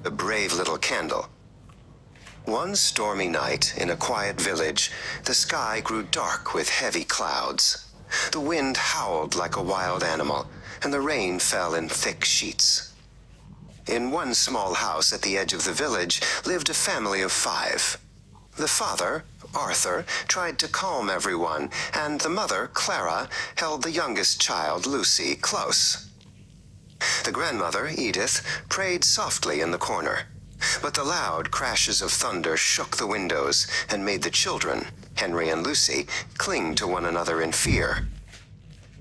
A brave little candle. One stormy night in a quiet village, the sky grew dark with heavy clouds. The wind howled like a wild animal, and the rain fell in thick sheets. In one small house at the edge of the village lived a family of 5. The father, Arthur, tried to calm everyone, and the mother, Clara, held the youngest child, Lucy, close. The grandmother, Edith, prayed softly in the corner, but the loud crashes of thunder shook the windows and made the children, Henry and Lucy, cling to one another in fear.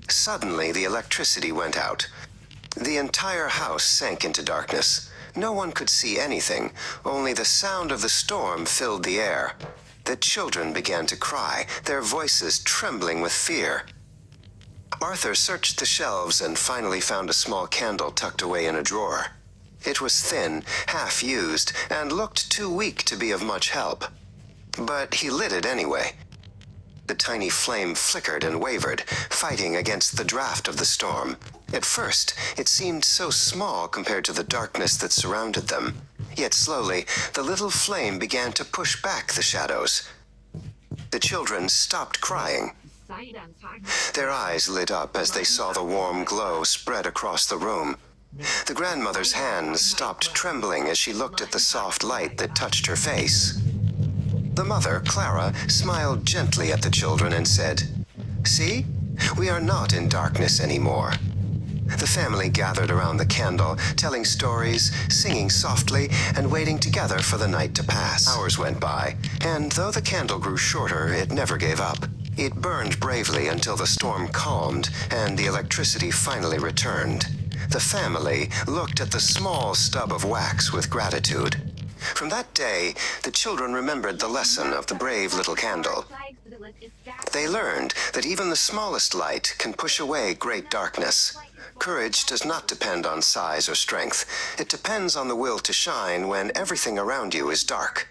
Suddenly, the electricity went out. The entire house sank into darkness. No one could see anything, only the sound of the storm filled the air. The children began to cry, their voices trembling with fear. Arthur searched the shelves and finally found a small candle tucked away in a drawer. It was thin, half-used, and looked too weak to be of much help. But he lit it anyway. The tiny flame flickered and wavered, fighting against the draft of the storm. At first, it seemed so small compared to the darkness that surrounded them. Yet slowly, the little flame began to push back the shadows. The children stopped crying. Their eyes lit up as they saw the warm glow spread across the room. The grandmother's hands stopped trembling as she looked at the soft light that touched her face. The mother, Clara, smiled gently at the children and said, "See, we are not in darkness anymore." The family gathered around the candle, telling stories, singing softly, and waiting together for the night to pass. Hours went by, and though the candle grew shorter, it never gave up. It burned bravely until the storm calmed and the electricity finally returned. The family looked at the small stub of wax with gratitude. From that day, the children remembered the lesson of the brave little candle. They learned that even the smallest light can push away great darkness. Courage does not depend on size or strength. It depends on the will to shine when everything around you is dark.